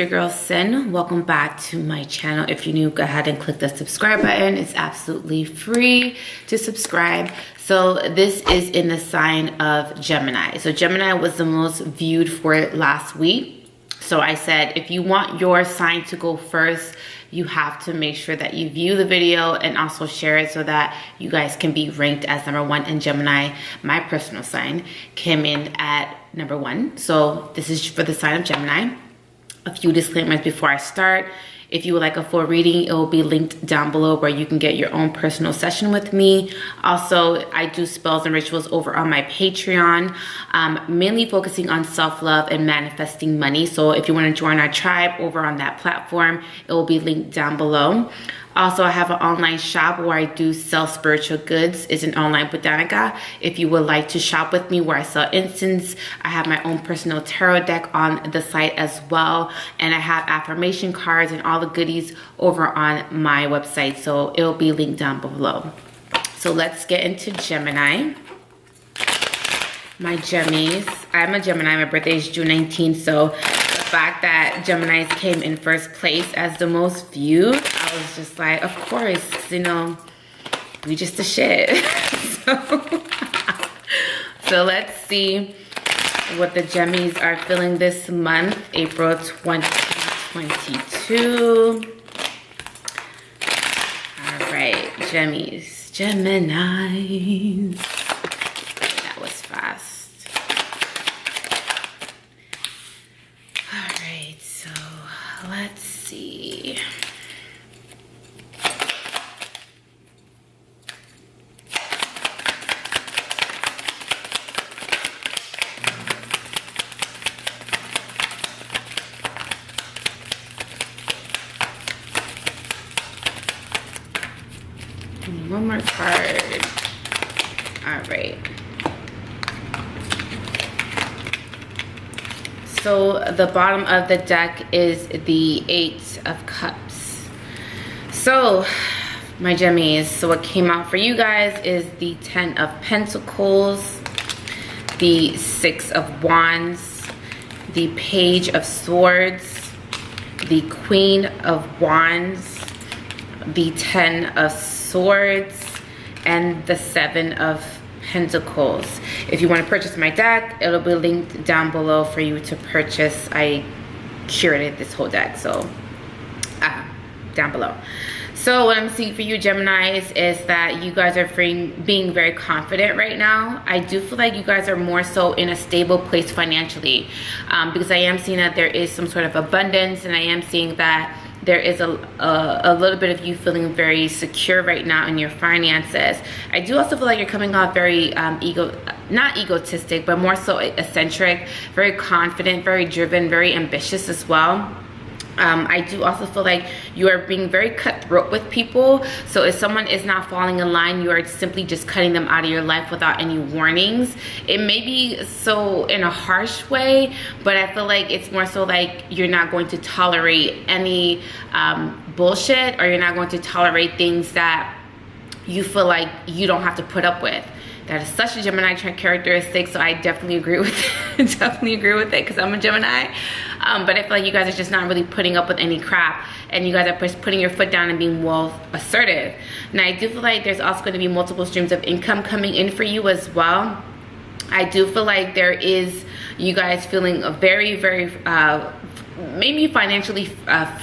your girl Cyn. Welcome back to my channel. If you're new, go ahead and click the subscribe button. It's absolutely free to subscribe. So this is in the sign of Gemini. So Gemini was the most viewed for last week. So I said, if you want your sign to go first, you have to make sure that you view the video and also share it so that you guys can be ranked as #1. And Gemini, my personal sign, came in at #1. So this is for the sign of Gemini. A few disclaimers before I start. If you would like a full reading, it will be linked down below where you can get your own personal session with me. Also, I do spells and rituals over on my Patreon, mainly focusing on self-love and manifesting money. So if you want to join our tribe over on that platform, it will be linked down below. Also, I have an online shop where I do sell spiritual goods. It's an online botanica. If you would like to shop with me where I sell incense, I have my own personal tarot deck on the site as well. And I have affirmation cards and all the goodies over on my website. So it'll be linked down below. So let's get into Gemini. My Gemmies. I'm a Gemini. My birthday is June 19th. So the fact that Geminis came in first place as the most viewed, I was just like, of course, you know, we just the shit. So let's see what the Gemmies are feeling this month, April 2022. All right, Gemmies, Geminis. That was fast. All right, so let's see. One more card. All right. So the bottom of the deck is the 8 of Cups. So my Gemmies, so what came out for you guys is the 10 of Pentacles, the 6 of Wands, the Page of Swords, the Queen of Wands, the 10 of Swords, and the 7 of Pentacles. If you want to purchase my deck, it'll be linked down below for you to purchase. I curated this whole deck, so down below. So what I'm seeing for you Geminis is that you guys are being very confident right now. I do feel like you guys are more so in a stable place financially, because I am seeing that there is some sort of abundance, and I am seeing that there is a little bit of you feeling very secure right now in your finances. I do also feel like you're coming off very not egotistic, but more so eccentric, very confident, very driven, very ambitious as well. I do also feel like you are being very cutthroat with people. So if someone is not falling in line, you are simply just cutting them out of your life without any warnings. It may be so in a harsh way, but I feel like it's more so like you're not going to tolerate any bullshit, or you're not going to tolerate things that you feel like you don't have to put up with. That is such a Gemini characteristic, so I definitely agree with it. Definitely agree with it, because I'm a Gemini. But I feel like you guys are just not really putting up with any crap, and you guys are just putting your foot down and being well assertive. Now I do feel like there's also going to be multiple streams of income coming in for you as well. I do feel like there is you guys feeling a very, very maybe financially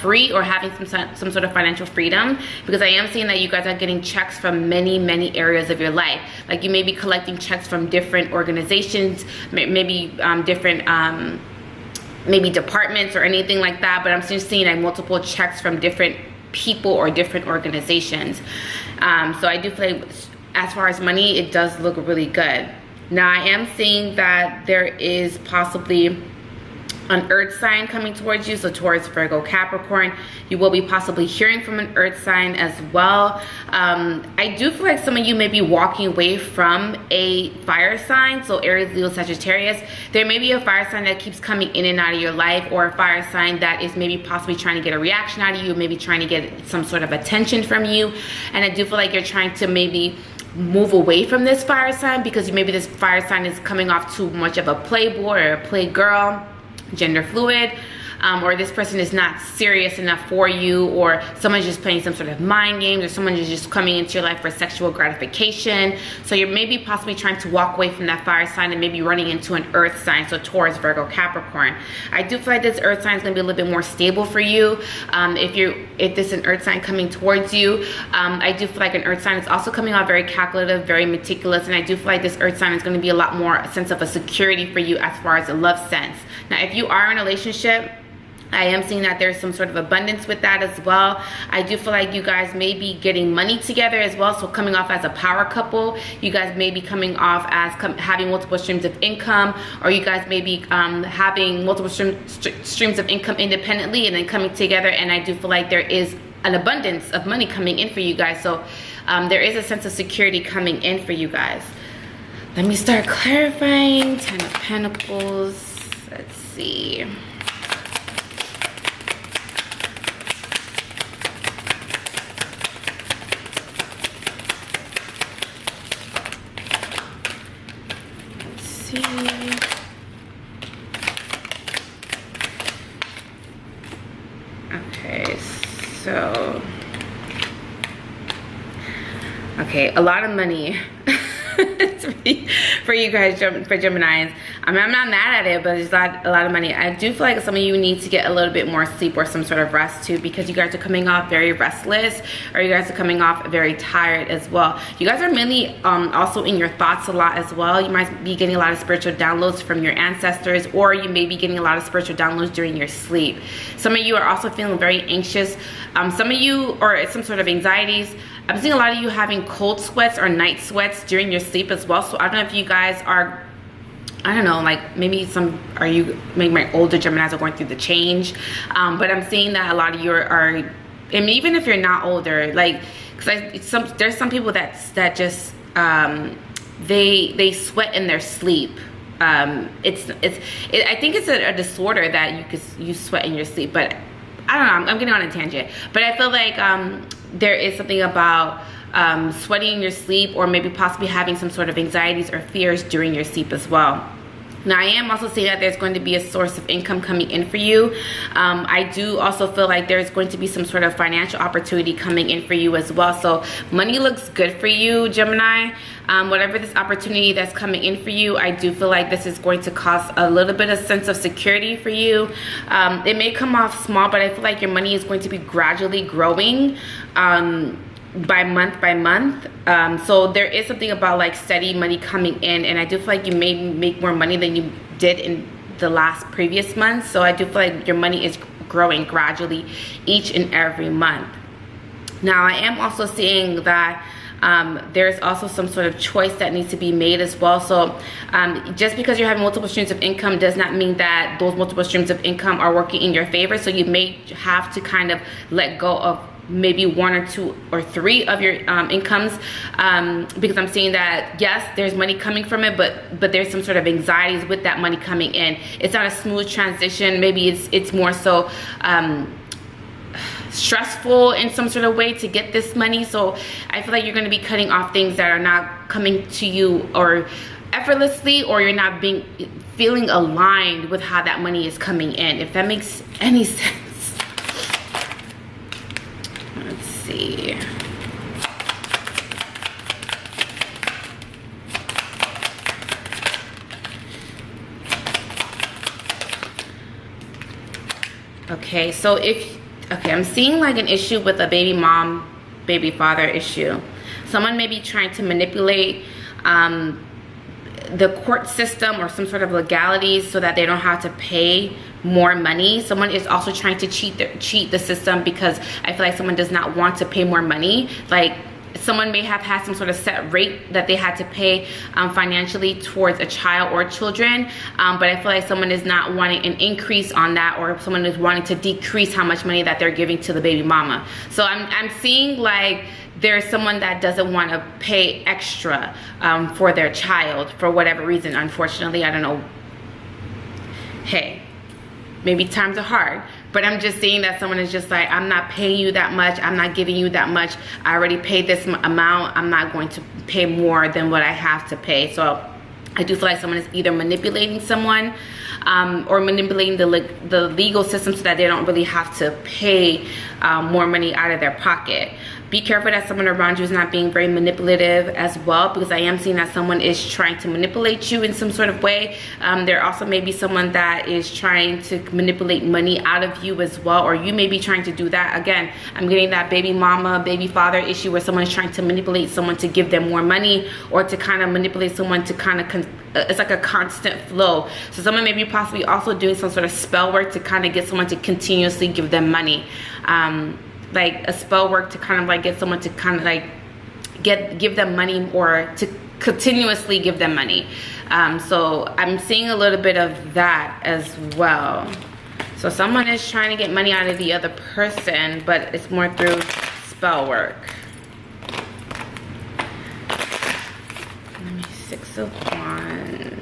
free, or having some sort of financial freedom, because I am seeing that you guys are getting checks from many areas of your life. Like you may be collecting checks from different organizations, maybe different maybe departments or anything like that, but I'm just seeing like multiple checks from different people or different organizations. So I do feel like as far as money, it does look really good. Now I am seeing that there is possibly an earth sign coming towards you, so towards Virgo, Capricorn. You will be possibly hearing from an earth sign as well. I do feel like some of you may be walking away from a fire sign, so Aries, Leo, Sagittarius. There may be a fire sign that keeps coming in and out of your life, or a fire sign that is maybe possibly trying to get a reaction out of you, maybe trying to get some sort of attention from you. And I do feel like you're trying to maybe move away from this fire sign, because maybe this fire sign is coming off too much of a playboy or a playgirl, gender fluid. or this person is not serious enough for you, or someone's just playing some sort of mind games, or someone is just coming into your life for sexual gratification. So you're maybe possibly trying to walk away from that fire sign and maybe running into an earth sign, so Taurus, Virgo, Capricorn. I do feel like this earth sign is going to be a little bit more stable for you. If this is an earth sign coming towards you, I do feel like an earth sign is also coming out very calculative, very meticulous, and I do feel like this earth sign is going to be a lot more a sense of a security for you as far as a love sense. Now, if you are in a relationship, I am seeing that there's some sort of abundance with that as well. I do feel like you guys may be getting money together as well. So coming off as a power couple, you guys may be coming off as having multiple streams of income, or you guys may be having multiple streams of income independently and then coming together. And I do feel like there is an abundance of money coming in for you guys. So there is a sense of security coming in for you guys. Let me start clarifying. 10 of Pentacles. Let's see. Okay, a lot of money for you guys, for Geminis. I mean, I'm not mad at it, but it's a lot of money. I do feel like some of you need to get a little bit more sleep or some sort of rest too, because you guys are coming off very restless, or you guys are coming off very tired as well. You guys are mainly also in your thoughts a lot as well. You might be getting a lot of spiritual downloads from your ancestors, or you may be getting a lot of spiritual downloads during your sleep. Some of you are also feeling very anxious. Some of you, or some sort of anxieties. I'm seeing a lot of you having cold sweats or night sweats during your sleep as well. So I don't know if you guys are, I don't know, like maybe maybe my older Geminis are going through the change. But I'm seeing that a lot of you are, and even if you're not older, like, because there's some people that just, they sweat in their sleep. I think it's a disorder that you sweat in your sleep, but I don't know, I'm getting on a tangent. But I feel like there is something about sweating in your sleep, or maybe possibly having some sort of anxieties or fears during your sleep as well. Now, I am also seeing that there's going to be a source of income coming in for you. I do also feel like there's going to be some sort of financial opportunity coming in for you as well. So money looks good for you, Gemini. Whatever this opportunity that's coming in for you, I do feel like this is going to cause a little bit of sense of security for you. It may come off small, but I feel like your money is going to be gradually growing by month. So there is something about like steady money coming in, and I do feel like you may make more money than you did in the previous months. So I do feel like your money is growing gradually each and every month. Now, I am also seeing that there's also some sort of choice that needs to be made as well. So just because you're having multiple streams of income does not mean that those multiple streams of income are working in your favor. So you may have to kind of let go of maybe 1 or 2 or 3 of your incomes, because I'm seeing that yes, there's money coming from it, but there's some sort of anxieties with that money coming in. It's not a smooth transition. Maybe it's more so stressful in some sort of way to get this money. So I feel like you're going to be cutting off things that are not coming to you or effortlessly, or you're not feeling aligned with how that money is coming in, if that makes any sense. Let's see. Okay, so I'm seeing like an issue with a baby mom, baby father issue. Someone may be trying to manipulate the court system or some sort of legalities so that they don't have to pay more money. Someone is also trying to cheat the system, because I feel like someone does not want to pay more money. Like someone may have had some sort of set rate that they had to pay financially towards a child or children, but I feel like someone is not wanting an increase on that, or someone is wanting to decrease how much money that they're giving to the baby mama. So I'm seeing like there's someone that doesn't want to pay extra for their child for whatever reason. Unfortunately, I don't know. Hey, maybe times are hard, but I'm just seeing that someone is just like, I'm not paying you that much. I'm not giving you that much. I already paid this amount. I'm not going to pay more than what I have to pay. So I do feel like someone is either manipulating someone or manipulating the legal system so that they don't really have to pay more money out of their pocket. Be careful that someone around you is not being very manipulative as well, because I am seeing that someone is trying to manipulate you in some sort of way. There also may be someone that is trying to manipulate money out of you as well, or you may be trying to do that. Again, I'm getting that baby mama, baby father issue where someone is trying to manipulate someone to give them more money, or to kind of manipulate someone to kind of, it's like a constant flow. So someone may be possibly also doing some sort of spell work to kind of get someone to continuously give them money. Like a spell work to kind of like get someone to kind of like give them money, or to continuously give them money. So I'm seeing a little bit of that as well. So someone is trying to get money out of the other person, but it's more through spell work. Let me 6 of Wands.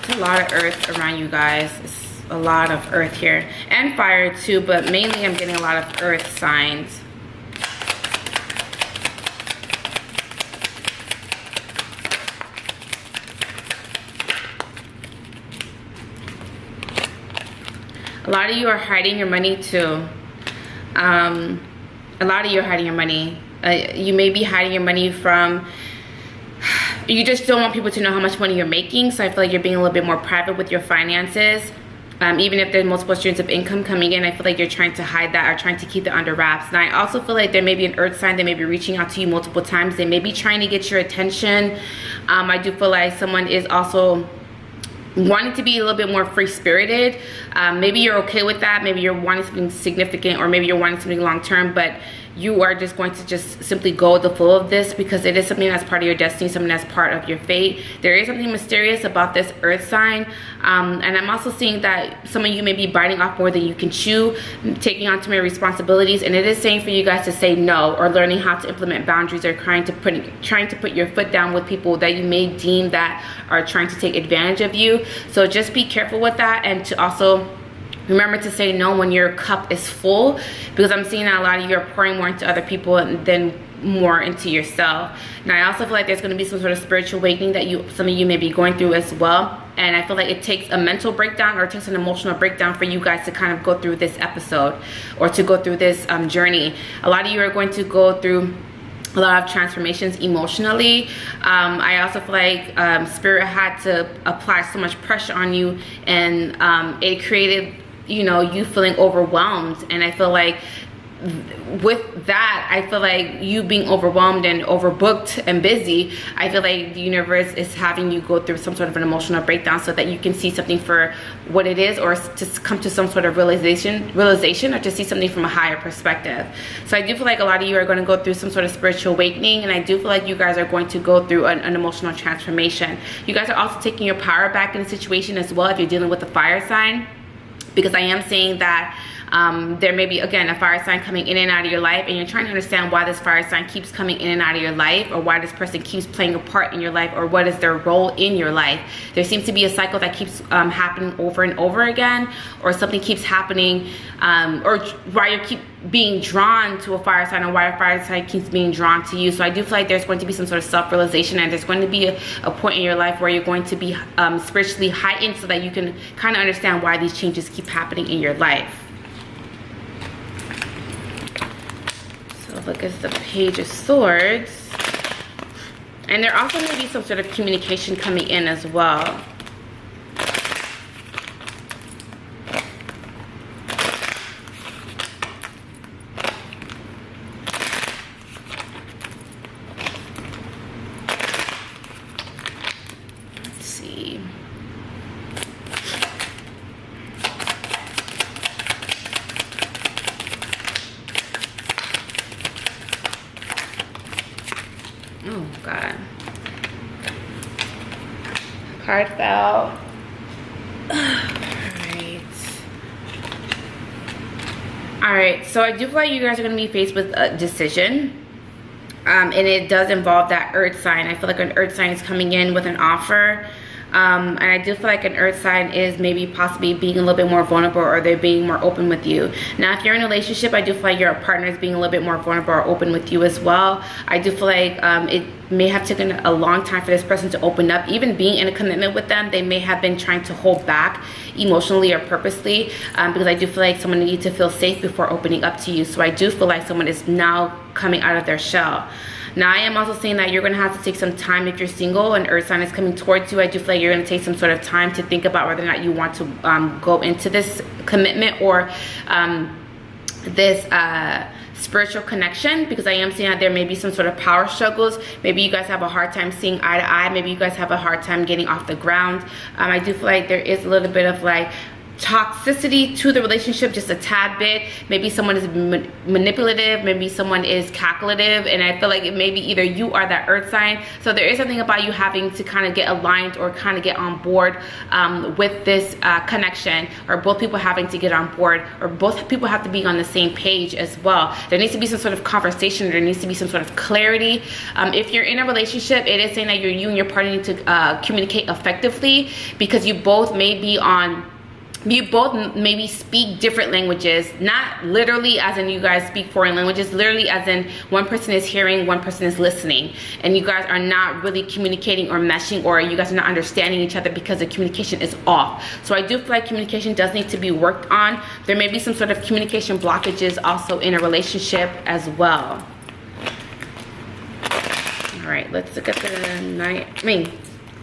It's a lot of earth around you guys. It's a lot of earth here, and fire too, but mainly I'm getting a lot of earth signs. A lot of you are hiding your money too. A lot of you are hiding your money. You may be hiding your money from, you just don't want people to know how much money you're making. So I feel like you're being a little bit more private with your finances. Even if there's multiple streams of income coming in, I feel like you're trying to hide that or trying to keep it under wraps. And I also feel like there may be an earth sign that may be reaching out to you multiple times. They may be trying to get your attention. I do feel like someone is also wanting to be a little bit more free-spirited. Maybe you're okay with that. Maybe you're wanting something significant, or maybe you're wanting something long-term, but you are just going to just simply go with the flow of this, because it is something that's part of your destiny, something that's part of your fate. There is something mysterious about this earth sign. And I'm also seeing that some of you may be biting off more than you can chew, taking on too many responsibilities, and it is saying for you guys to say no, or learning how to implement boundaries, or trying to put your foot down with people that you may deem that are trying to take advantage of you. So just be careful with that, and to also remember to say no when your cup is full, because I'm seeing that a lot of you are pouring more into other people and then more into yourself. Now I also feel like there's going to be some sort of spiritual awakening that some of you may be going through as well. And I feel like it takes a mental breakdown, or it takes an emotional breakdown for you guys to kind of go through this episode, or to go through this journey. A lot of you are going to go through a lot of transformations emotionally. I also feel like spirit had to apply so much pressure on you, and it created, you know, you feeling overwhelmed. And I feel like with that, I feel like you being overwhelmed and overbooked and busy, I feel like the universe is having you go through some sort of an emotional breakdown so that you can see something for what it is, or to come to some sort of realization, or to see something from a higher perspective. So I do feel like a lot of you are going to go through some sort of spiritual awakening, and I do feel like you guys are going to go through an emotional transformation. You guys are also taking your power back in the situation as well, if you're dealing with a fire sign, because I am saying that there may be, again, a fire sign coming in and out of your life, and you're trying to understand why this fire sign keeps coming in and out of your life, or why this person keeps playing a part in your life, or what is their role in your life. There seems to be a cycle that keeps happening over and over again, or something keeps happening, or why you keep being drawn to a fire sign, or why a fire sign keeps being drawn to you. So I do feel like there's going to be some sort of self-realization, and there's going to be a point in your life where you're going to be spiritually heightened, so that you can kind of understand why these changes keep happening in your life. So look at the Page of Swords. And there also may be some sort of communication coming in as well. Let's see. Oh God. Card fell. Alright, so I do feel like you guys are going to be faced with a decision. and it does involve that earth sign. I feel like an earth sign is coming in with an offer. And I do feel like an earth sign is maybe possibly being a little bit more vulnerable, or they're being more open with you. Now, if you're in a relationship, I do feel like your partner is being a little bit more vulnerable or open with you as well. I do feel like it may have taken a long time for this person to open up. Even being in a commitment with them, they may have been trying to hold back emotionally or purposely, because I do feel like someone needs to feel safe before opening up to you. So I do feel like someone is now coming out of their shell. Now, I am also saying that you're going to have to take some time if you're single and earth sign is coming towards you. I do feel like you're going to take some sort of time to think about whether or not you want to go into this commitment or this spiritual connection, because I am seeing that there may be some sort of power struggles. Maybe you guys have a hard time seeing eye to eye. Maybe you guys have a hard time getting off the ground. I do feel like there is a little bit of like toxicity to the relationship, just a tad bit. Maybe someone is manipulative, maybe someone is calculative, and I feel like it may be either you or that earth sign. So there is something about you having to kind of get aligned or kind of get on board with this connection, or both people having to get on board, or both people have to be on the same page as well. There needs to be some sort of conversation, there needs to be some sort of clarity. If you're in a relationship, it is saying that you and your partner need to communicate effectively, because you both may be on maybe speak different languages, not literally as in you guys speak foreign languages, literally as in one person is hearing, one person is listening, and you guys are not really communicating or meshing, or you guys are not understanding each other because the communication is off. So I do feel like communication does need to be worked on. There may be some sort of communication blockages also in a relationship as well. All right, let's look at the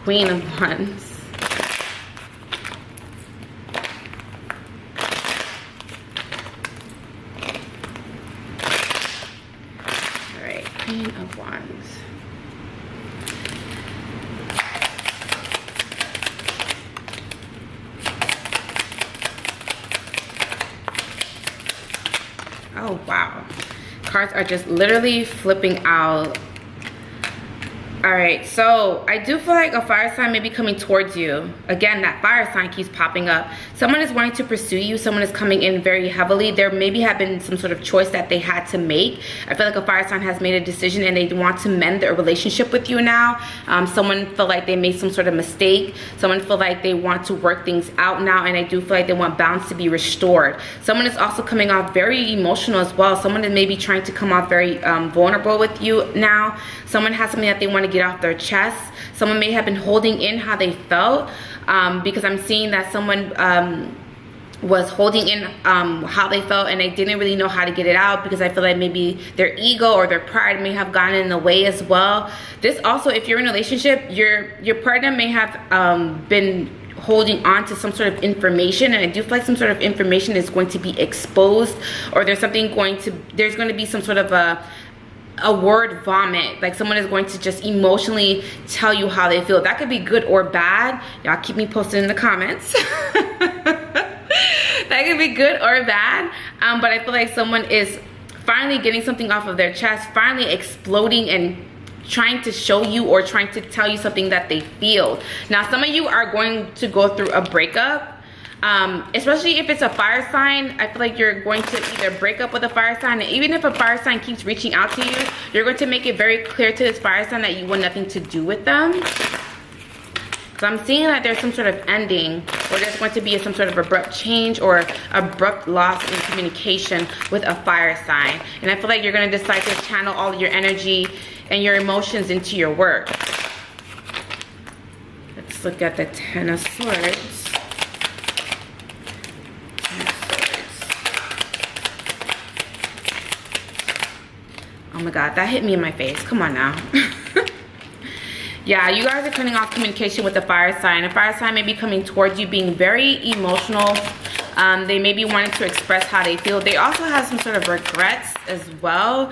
Queen of Wands. Queen of Wands. Oh wow, cards are just literally flipping out. All right, so I do feel like a fire sign may be coming towards you. Again, that fire sign keeps popping up. Someone is wanting to pursue you. Someone is coming in very heavily. There maybe have been some sort of choice that they had to make. I feel like a fire sign has made a decision and they want to mend their relationship with you now. Someone feel like they made some sort of mistake. Someone feel like they want to work things out now, and I do feel like they want balance to be restored. Someone is also coming off very emotional as well. Someone is maybe trying to come off very vulnerable with you now. Someone has something that they want to get off their chest. Someone may have been holding in how they felt, because I'm seeing that someone was holding in how they felt, and they didn't really know how to get it out, because I feel like maybe their ego or their pride may have gotten in the way as well. This also, if you're in a relationship, your partner may have been holding on to some sort of information, and I do feel like some sort of information is going to be exposed, or there's going to be some sort of a word vomit. Like someone is going to just emotionally tell you how they feel. That could be good or bad. Y'all keep me posted in the comments. That could be good or bad, but I feel like someone is finally getting something off of their chest, finally exploding and trying to show you or trying to tell you something that they feel. Now, some of you are going to go through a breakup. Especially if it's a fire sign, I feel like you're going to either break up with a fire sign, and even if a fire sign keeps reaching out to you, you're going to make it very clear to this fire sign that you want nothing to do with them. So I'm seeing that there's some sort of ending, or there's going to be some sort of abrupt change or abrupt loss in communication with a fire sign. And I feel like you're going to decide to channel all of your energy and your emotions into your work. Let's look at the Ten of Swords. Oh my God, that hit me in my face. Come on now. Yeah, you guys are turning off communication with the fire sign. A fire sign may be coming towards you being very emotional. They may be wanting to express how they feel. They also have some sort of regrets as well.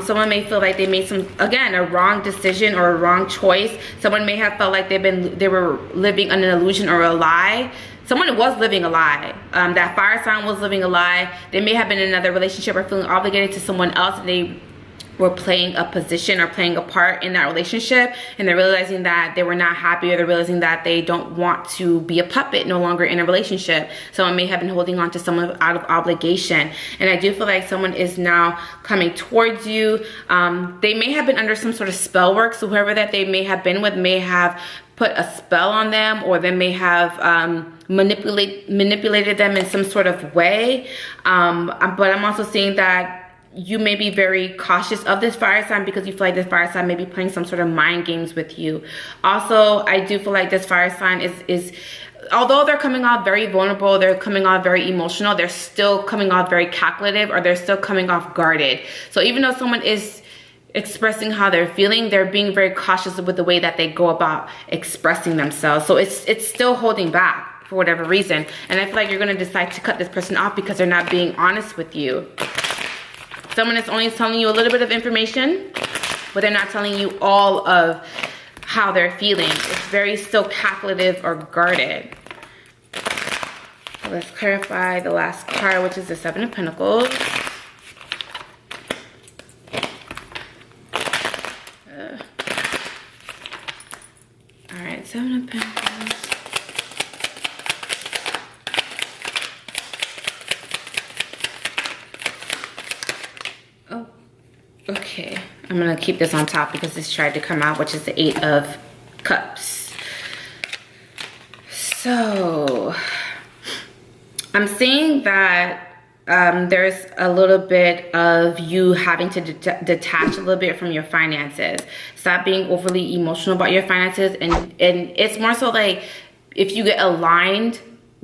Someone may feel like they made a wrong decision or a wrong choice. Someone may have felt like they were living an illusion or a lie. Someone was living a lie. That fire sign was living a lie. They may have been in another relationship or feeling obligated to someone else, and they were playing a position or playing a part in that relationship, and they're realizing that they were not happy, or they're realizing that they don't want to be a puppet no longer in a relationship. Someone may have been holding on to someone out of obligation, and I do feel like someone is now coming towards you. They may have been under some sort of spell work, so whoever that they may have been with may have put a spell on them, or they may have manipulated them in some sort of way. But I'm also seeing that you may be very cautious of this fire sign because you feel like this fire sign may be playing some sort of mind games with you. Also, I do feel like this fire sign is although they're coming off very vulnerable, they're coming off very emotional, they're still coming off very calculative, or they're still coming off guarded. So even though someone is expressing how they're feeling, they're being very cautious with the way that they go about expressing themselves. So it's still holding back for whatever reason. And I feel like you're going to decide to cut this person off because they're not being honest with you. Someone is only telling you a little bit of information, but they're not telling you all of how they're feeling. It's very still calculative or guarded. So let's clarify the last card, which is the Seven of Pentacles. All right, Seven of Pentacles. Okay, I'm gonna keep this on top because this tried to come out, which is the Eight of Cups. So I'm seeing that there's a little bit of you having to detach a little bit from your finances. Stop being overly emotional about your finances, and it's more so like if you get aligned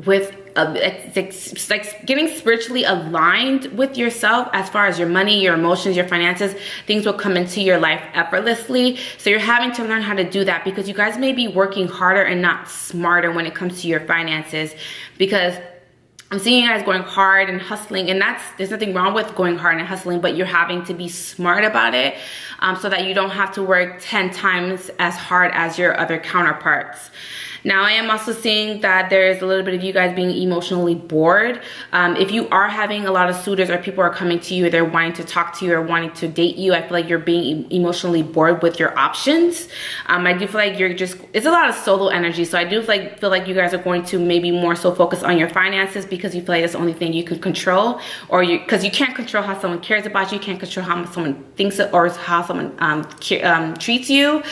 with it's like getting spiritually aligned with yourself as far as your money, your emotions, your finances. Things will come into your life effortlessly. So you're having to learn how to do that because you guys may be working harder and not smarter when it comes to your finances, because I'm seeing you guys going hard and hustling, and there's nothing wrong with going hard and hustling, but you're having to be smart about it so that you don't have to work 10 times as hard as your other counterparts. Now, I am also seeing that there's a little bit of you guys being emotionally bored. If you are having a lot of suitors, or people are coming to you, they're wanting to talk to you or wanting to date you, I feel like you're being emotionally bored with your options. I do feel like it's a lot of solo energy. So I do feel like you guys are going to maybe more so focus on your finances because you feel like that's the only thing you can control, or because you can't control how someone cares about you, you can't control how someone thinks or how someone treats you,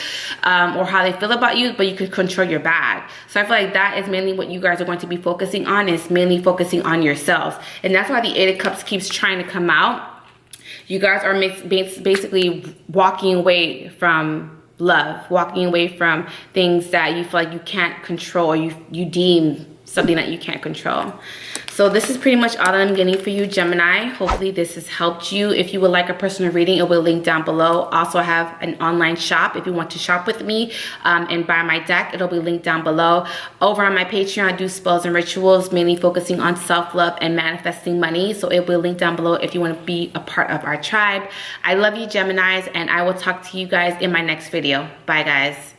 or how they feel about you, but you can control your bag. So I feel like that is mainly what you guys are going to be focusing on, is mainly focusing on yourselves. And that's why the Eight of Cups keeps trying to come out. You guys are basically walking away from love, walking away from things that you feel like you can't control, or you deem something that you can't control. So this is pretty much all that I'm getting for you, Gemini. Hopefully this has helped you. If you would like a personal reading, it will link down below. Also, I have an online shop if you want to shop with me and buy my deck. It'll be linked down below. Over on my Patreon, I do spells and rituals, mainly focusing on self-love and manifesting money. So it will link down below if you want to be a part of our tribe. I love you, Geminis, and I will talk to you guys in my next video. Bye, guys.